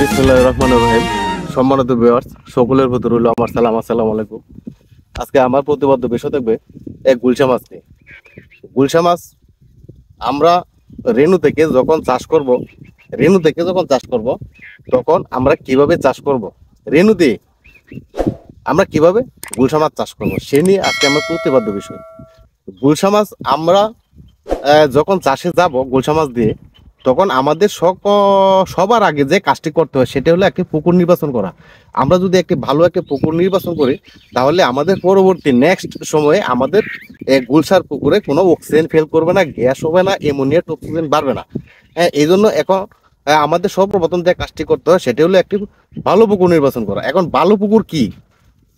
বিসমিল্লাহির রহমানির রহিম। সম্মানিত ভিউয়ার্স, সকলের প্রতি রইল আমার সালাম। আসসালামু আলাইকুম। আজকে আমার প্রতিপাদ্য বিষয় থাকবে এক গুলশা মাছ নিয়ে। গুলশা মাছ আমরা রেণু থেকে যখন চাষ করব তখন আমরা কিভাবে চাষ করব, রেণু দিয়ে আমরা কিভাবে গুলশা মাছ চাষ করব সে নিয়ে আজকে আমার প্রতিপাদ্য বিষয়। গুলশা মাছ আমরা যখন চাষে যাব গুলশা মাছ দিয়ে, তখন আমাদের সবার আগে যে কাজটি করতে হয় সেটা হলো একটি পুকুর নির্বাচন করা। আমরা যদি একটি ভালো একটা পুকুর নির্বাচন করি তাহলে আমাদের পরবর্তী নেক্সট সময়ে আমাদের গুলশার পুকুরে কোনো অক্সিজেন ফেল করবে না, গ্যাস হবে না, অ্যামোনিয়া অক্সিজেন বাড়বে না। হ্যাঁ, এই জন্য এখন আমাদের সর্বপ্রথম যে কাজটি করতে হয় সেটা হলো একটি ভালো পুকুর নির্বাচন করা। এখন ভালো পুকুর কি,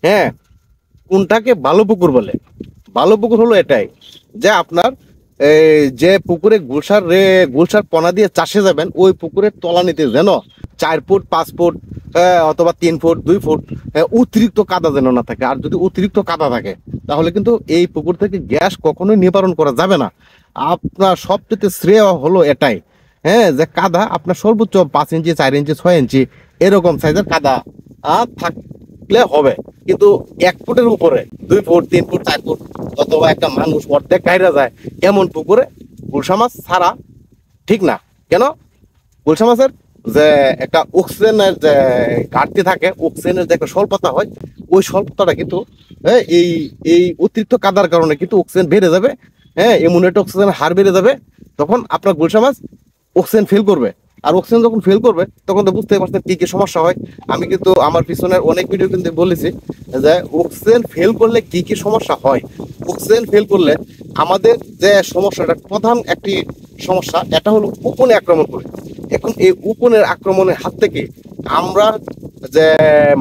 হ্যাঁ, কোনটাকে ভালো পুকুর বলে? ভালো পুকুর হলো এটাই যে আপনার যে পুকুরে গুলশার পোনা দিয়ে চাষে যাবেন ওই পুকুরের তলানিতে যেন 4 ফুট 5 ফুট অথবা 3 ফুট 2 ফুট অতিরিক্ত কাদা যেন না থাকে। আর যদি অতিরিক্ত কাদা থাকে তাহলে কিন্তু এই পুকুর থেকে গ্যাস কখনোই নিবারণ করা যাবে না। আপনার সবচেয়ে শ্রেয় হলো এটাই, হ্যাঁ, যে কাদা আপনার সর্বোচ্চ 5 ইঞ্চি 4 ইঞ্চি 6 ইঞ্চি এরকম সাইজের কাদা থাকলে হবে। কিন্তু 1 ফুটের উপরে 2 ফুট 3 ফুট 4 ফুট অথবা একটা মানুষ অর্ধেক গাইরা যায় এমন পুকুরে গুলশা মাছ ছাড়া ঠিক না। কেন? গুলশা মাছের যে একটা অক্সিজেনের যে ঘাটতি থাকে, অক্সিজেনের যে একটা স্বল্পতা হয়, ওই স্বল্পতাটা কিন্তু এই এই অতিরিক্ত কাদার কারণে কিন্তু অক্সিজেন বেড়ে যাবে। হ্যাঁ, অ্যামোনিয়া অক্সিজেনের হার বেড়ে যাবে, তখন আপনার গুলশা মাছ অক্সিজেন ফেল করবে। আর অক্সিজেন যখন ফেল করবে তখন তো বুঝতে পারছেন কি কি সমস্যা হয়। আমি কিন্তু আমার পিছনের অনেক ভিডিও কিন্তু বলেছি যে অক্সিজেন ফেল করলে কি কি সমস্যা হয়। অক্সিজেন ফেল করলে আমাদের যে সমস্যাটা, প্রধান একটি সমস্যা, এটা হলো উকুনে আক্রমণ করে। এখন এই উকুনের আক্রমণের হাত থেকে আমরা যে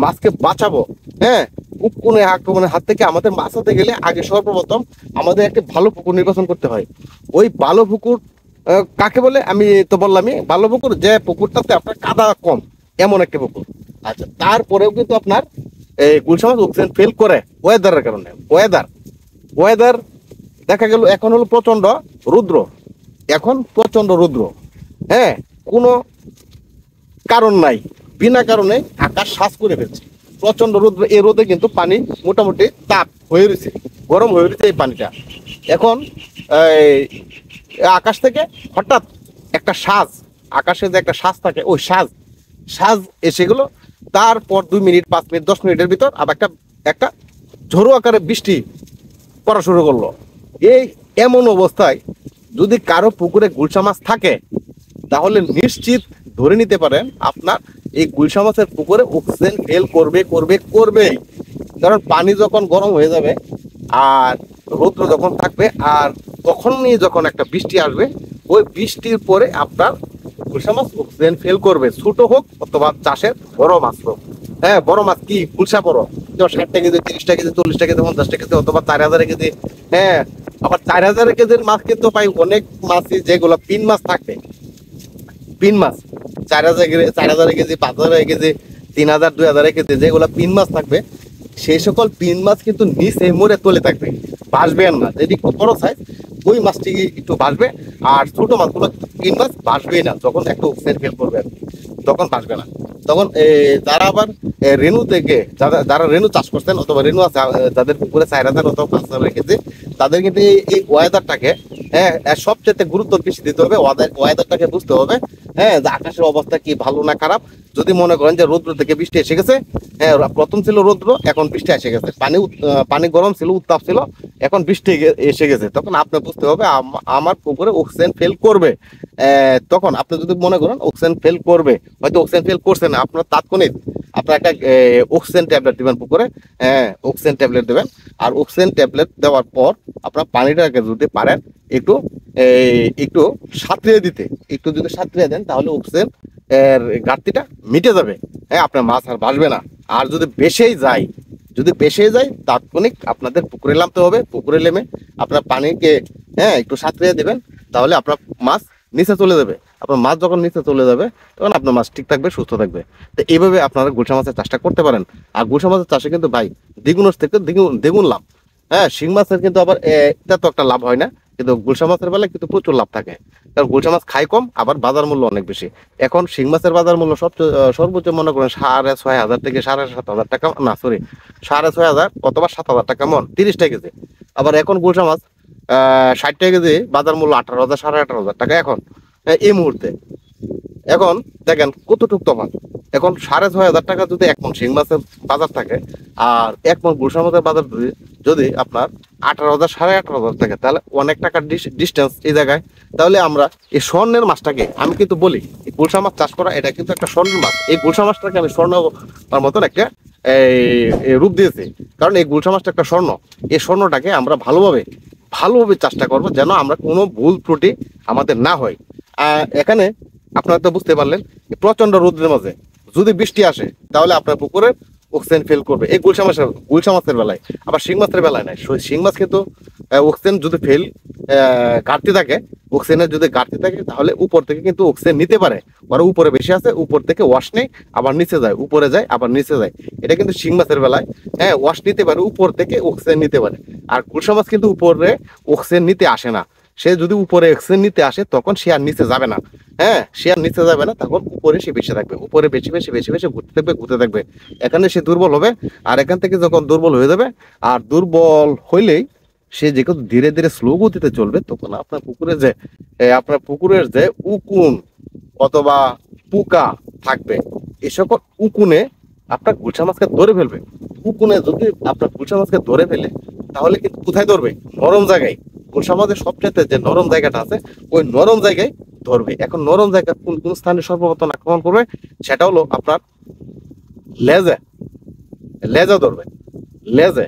মাছকে বাঁচাবো, হ্যাঁ, উকুনের আক্রমণের হাত থেকে আমাদের বাঁচাতে গেলে আগে সর্বপ্রথম আমাদের একটি ভালো পুকুর নির্বাচন করতে হয়। ওই ভালো পুকুর কাকে বলে আমি তো বললামই, ভালো পুকুর যে পুকুরটাতে আপনার কাদা কম, এমন একটা পুকুর। আচ্ছা, তারপরেও কিন্তু আপনার এই গুলশা মাছ অক্সিজেন ফেল করে ওয়েদারের কারণে। ওয়েদার দেখা গেল এখন হলো প্রচন্ড রৌদ্র, হ্যাঁ, কোনো কারণ নাই, বিনা কারণে আকাশ সাজ করে ফেলছে প্রচন্ড রৌদ্র। এই রোদে কিন্তু পানি মোটামুটি তাপ হয়ে রয়েছে, গরম হয়ে রয়েছে এই পানিটা। এখন আকাশ থেকে হঠাৎ একটা আকাশে যে একটা সাজ থাকে, ওই সাজ এসে গেল। তারপর 2 মিনিট 5 মিনিট 10 মিনিটের ভিতর আবার একটা ঝোড়ো আকারে বৃষ্টি পড়া শুরু করলো। এমন অবস্থায় যদি কারো পুকুরে গুলশা মাছ থাকে তাহলে নিশ্চিত ধরে নিতে পারেন আপনার এই গুলশা মাছের পুকুরে অক্সিজেন ফেল করবে। কারণ পানি যখন গরম হয়ে যাবে আর রৌদ্র যখন থাকবে আর তখনই যখন একটা বৃষ্টি আসবে, ওই বৃষ্টির পরে আপনার গুলশা মাছ অক্সিজেন ফেল করবে, ছোট হোক অথবা চাষের বড় মাছ হোক। হ্যাঁ, বড় মাছ কি গুলশা বড়, 60 কেজি 30 কেজি 40 কেজি 50 কেজি অথবা 4000 কেজি। হ্যাঁ, আবার 4000 কেজির মাছ কিন্তু পাই অনেক মাছই, যেগুলো পিন মাছ থাকবে, পিন মাছ 4000 কেজি 5000 কেজি 3000 2000 কেজি যেগুলো পিন মাছ থাকবে, সেই সকল পিন মাছ কিন্তু নিচে মরে তলে থাকবে, ভাসবে না। যদি বড় সাইজ ওই মাছটি একটু ভাসবে, আর ছোট মাছগুলো পিন মাছ ভাসবেই না। যখন একটা অক্সিজেন ফেল করবে তখন ভাসবে না। তখন যারা আবার রেণু থেকে যারা রেণু চাষ করছেন অথবা রেণু আছে যাদের পুকুরে 4000 অথবা 5000 কেজি, তাদের কিন্তু এই ওয়েদারটাকে, হ্যাঁ, সবচেয়ে গুরুত্ব বেশি দিতে হবে। ওয়েদারটাকে বুঝতে হবে, হ্যাঁ, যে আকাশের অবস্থা কি ভালো না খারাপ। যদি মনে করেন যে রৌদ্র থেকে বৃষ্টি এসে গেছে, হ্যাঁ, প্রথম ছিল রৌদ্র, এখন বৃষ্টি এসে গেছে, পানি গরম ছিল, উত্তাপ ছিল, এখন বৃষ্টি এসে গেছে, তখন আপনার বুঝতে হবে আমার পুকুরে অক্সিজেন ফেল করবে। তখন আপনি যদি মনে করেন অক্সিজেন ফেল করবে, হয়তো অক্সিজেন ফেল করছে না, আপনার তাৎক্ষণিক আপনার একটা অক্সিজেন ট্যাবলেট দেবেন পুকুরে, হ্যাঁ, অক্সিজেন ট্যাবলেট দেবেন। আর অক্সিজেন ট্যাবলেট দেওয়ার পর আপনার পানিটাকে যদি পারেন একটু সাঁতরিয়ে দিতে, একটু যদি সাঁতরিয়ে দেন তাহলে অক্সিজেন এর ঘাটতিটা মিটে যাবে। হ্যাঁ, আপনার মাছ আর ভাসবে না। আর যদি বেশি যায় তাৎক্ষণিক আপনাদের পুকুরে নামতে হবে। পুকুরে নেমে আপনার পানিকে, হ্যাঁ, একটু সাঁতরিয়ে দেবেন, তাহলে আপনার মাছ নিচে চলে যাবে। আপনার মাছ যখন নিচে চলে যাবে তখন আপনার মাছ ঠিক থাকবে, সুস্থ থাকবে। তো এইভাবে আপনারা গুলশা মাছের চাষটা করতে পারেন। আর গুলশা মাছের চাষে কিন্তু ভাই দ্বিগুণের থেকে দ্বিগুণ লাভ। হ্যাঁ, শিং মাছের কিন্তু আবার এটা তো একটা লাভ হয় না, কিন্তু গুলশা মাছের বেলায় কিন্তু প্রচুর লাভ থাকে, কারণ গুলশা মাছ খায় কম, আবার বাজার মূল্য অনেক বেশি। এখন শিং মাছের বাজার মূল্য সবচেয়ে সর্বোচ্চ মনে করেন 6,500 থেকে 7,500 টাকা, না সরি 6,500 অথবা 7,000 টাকা মন, 30 টাকা কেজি। আবার এখন গুলশা মাছ 60 টাকা কেজি, বাজার মূল্য 18,000 18,500 টাকা এখন এই মুহূর্তে। এখন দেখেন কতটুক তফাৎ। এখন 6,500 টাকা যদি এক মন শিং মাছের বাজার থাকে, আর এক মন গুলশা মাছের বাজার যদি আপনার 18,000 18,500 থাকে, তাহলে অনেক টাকার ডিস্টেন্স এই জায়গায়। তাহলে আমরা এই স্বর্ণের মাছটাকে, আমি কিন্তু বলি এই গুলশা মাছ চাষ করা এটা কিন্তু একটা স্বর্ণের মাছ। এই গুলশা মাছটাকে আমি স্বর্ণ মতন একটা এই রূপ দিয়েছি, কারণ এই গুলশা মাছটা একটা স্বর্ণ। এই স্বর্ণটাকে আমরা ভালোভাবে চাষটা করবো, যেন আমরা কোনো ভুল ত্রুটি আমাদের না হয়। এখানে আপনারা তো বুঝতে পারলেন, প্রচন্ড রোদের মাঝে যদি বৃষ্টি আসে, তাহলে আপনার পুকুরে অক্সিজেন ফেল করবে। এই গুলশা মাছের বেলায়, আবার শিং মাছের বেলায় নাই। শিং মাছ কিন্তু অক্সিজেন যদি ফেল ঘাটতি থাকে, অক্সিজেনের যদি ঘাটতি থাকে, তাহলে উপর থেকে কিন্তু অক্সিজেন নিতে পারে। ওরা উপরে বেশি আছে, উপর থেকে ওয়াশ নেই, আবার নিচে যায়, উপরে যায়, আবার নিচে যায়। এটা কিন্তু শিং মাছের বেলায় ওয়াশ নিতে পারে, উপর থেকে অক্সিজেন নিতে পারে। আর গুলশা মাছ কিন্তু উপরে অক্সিজেন নিতে আসে না। সে যদি উপরে অক্সিজেন নিতে আসে, তখন সে আর নিচে যাবে না। সে আর নিচে যাবে না, তখন উপরে সে বেশি থাকবে, উপরে বেশি ঘুরতে থাকবে। এখানে সে দুর্বল হবে, আর এখান থেকে যখন দুর্বল হয়ে যাবে, আর দুর্বল হইলেই সে যেহেতু ধীরে ধীরে স্লো গতিতে চলবে, তখন আপনার পুকুরের যে উকুন অথবা পোকা থাকবে, এই সকল উকুনে আপনার গুলশা মাছকে ধরে ফেলবে। উকুনে যদি আপনার গুলশা মাছকে ধরে ফেলে, তাহলে কিন্তু কোথায় ধরবে? নরম জায়গায়। গুলশা মাছের সবচেয়ে যে নরম জায়গাটা আছে, ওই নরম জায়গায় ধরবে। এখন নরম জায়গা কোন কোন স্থানে সর্বপ্রথম আক্রমণ করবে, সেটা হলো আপনার লেজে ধরবে, লেজে,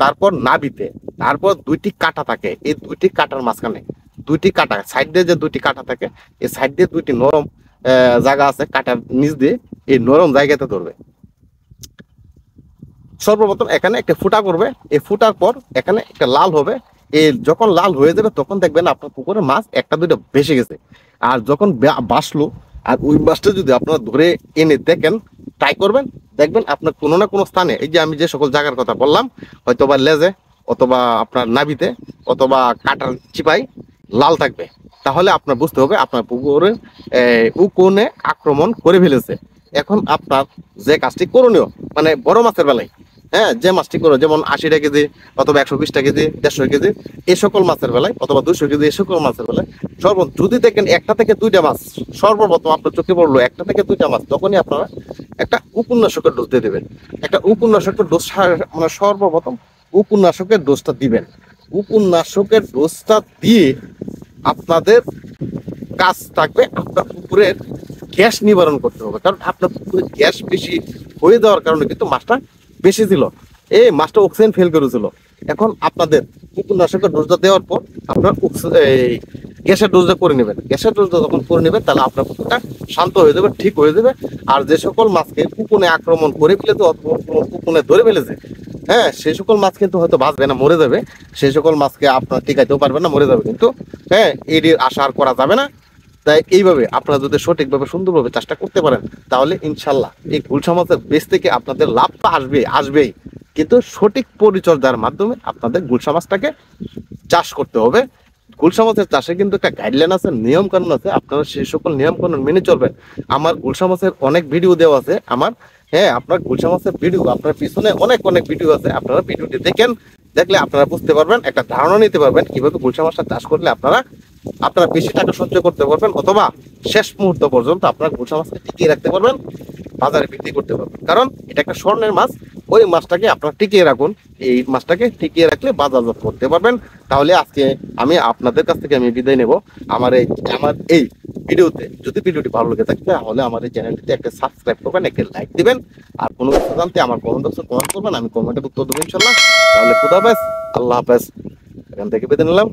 তারপর নাভিতে, তারপর দুইটি কাঁটা থাকে। এই দুইটি কাঁটার মাঝখানে দুইটি কাঁটা, সাইড দিয়ে যে দুইটি কাঁটা থাকে, এই সাইড দিয়ে দুইটি নরম জায়গা আছে, কাঁটার নিচ দিয়ে এই নরম জায়গাতে ধরবে। সর্বপ্রথম এখানে একটা ফুটা করবে, এই ফুটার পর এখানে একটা লাল হবে। এই যখন লাল হয়ে যাবে, তখন দেখবেন আপনার পুকুরে মাছ একটা দুইটা ভেসে গেছে। আর যখন বাসলো, আর ওই মাছটা যদি আপনারা ধরে এনে দেখেন, ট্রাই করবেন, দেখবেন আপনার কোনো না কোনো স্থানে, এই যে আমি যে সকল জায়গার কথা বললাম, হয়তো বা লেজে, অথবা আপনার নাভিতে, অথবা কাটার চিপাই লাল থাকবে। তাহলে আপনার বুঝতে হবে আপনার পুকুরে উকুনে আক্রমণ করে ফেলেছে। এখন আপনার যে কাজটি করণীয়, মানে বড় মাছের বেলায়, যে মাছটি করো, যেমন 80 টাকা কেজি, অথবা 120 টাকা কেজি, 150 কেজি, এই সকল মাছের বেলায়, অথবা 200 কেজি, এই সকল মাছের বেলায় যদি দেখেন একটা থেকে দুইটা মাছ সর্বপ্রথম আপনার চোখে পড়লো, একটা থেকে দুইটা মাছ, তখনই আপনারা একটা উপন্যাসকের ডোজ দিয়ে দেবেন। একটা উপন্যাসকের ডোজ, মানে সর্বপ্রথম উপন্যাসকের ডোজটা দিবেন। উপন্যাসকের ডোজটা দিয়ে আপনাদের কাজ থাকবে আপনার পুকুরের গ্যাস নিবারণ করতে হবে, কারণ আপনার পুকুরে গ্যাস বেশি হয়ে যাওয়ার কারণে কিন্তু মাছটা বেশি ছিল, এই মাছটা অক্সিজেন ফেল করেছিল। এখন আপনাদের উপন্যাসকের ডোজটা দেওয়ার পর আপনার গ্যাসের ডোজটা করে নেবেন। গ্যাসের ডোজটা যখন করে নেবেন, তাহলে আপনার পুকুরটা শান্ত হয়ে যাবে, ঠিক হয়ে যাবে। আর যে সকল মাছকে উকুনে আক্রমণ করে ফেলেছে, অথবা উকুনে ধরে ফেলেছে, সেই সকল মাছ কিন্তু হয়তো বাঁচবে না, মরে যাবে। সেই সকল মাছকে আপনার টিকাইতেও পারবেন না, মরে যাবে। কিন্তু এটির আশা আর করা যাবে না। তাই এইভাবে আপনারা যদি সঠিকভাবে সুন্দরভাবে চাষটা করতে পারেন, তাহলে ইনশাল্লাহ এই গুলশা মাছের বেচ থেকে আপনাদের লাভ তো আসবেই, কিন্তু সঠিক পরিচর্যার মাধ্যমে আপনাদের গুলশা মাছটাকে চাষ করতে হবে। গুলশা মাছের চাষে কিন্তু একটা গাইডলাইন আছে, নিয়ম কানুন আছে, আপনারা সেই সকল নিয়ম কানুন মেনে চলবেন। আমার গুলশা মাছের অনেক ভিডিও দেওয়া আছে আমার, আপনার গুলশা মাছের ভিডিও, আপনার পিছনে অনেক ভিডিও আছে, আপনারা ভিডিওটি দেখলে আপনারা বুঝতে পারবেন, একটা ধারণা নিতে পারবেন কিভাবে গুলশা মাছটা চাষ করলে আপনারা বেশি টাকা সঞ্চয় করতে পারবেন, অথবা শেষ মুহূর্ত পর্যন্ত আপনার গুলশা মাছকে টিকিয়ে রাখতে পারবেন, বাজারে বিক্রি করতে পারবেন। কারণ এটা একটা স্বর্ণের মাছ, ওই মাছটাকে আপনারা টিকিয়ে রাখুন। এই মাছটাকে টিকিয়ে রাখলে বাজারজাত করতে পারবেন। তাহলে আজকে আমি আপনাদের কাছ থেকে বিদায় নেব। আমার এই ভিডিওতে যদি ভিডিওটি ভালো লেগে থাকে, তাহলে আমার এই চ্যানেলটিতে একটা সাবস্ক্রাইব করবেন, একটা লাইক দিবেন, আর কোনো কিছু জানতে আমার কমেন্ট বক্সে কমেন্ট করবেন, আমি কমেন্টের উত্তর দেবো ইনশাল্লাহ। তাহলে খুদা হাফেজ, আল্লাহ হাফেজ, এখান থেকে বিদায় নিলাম।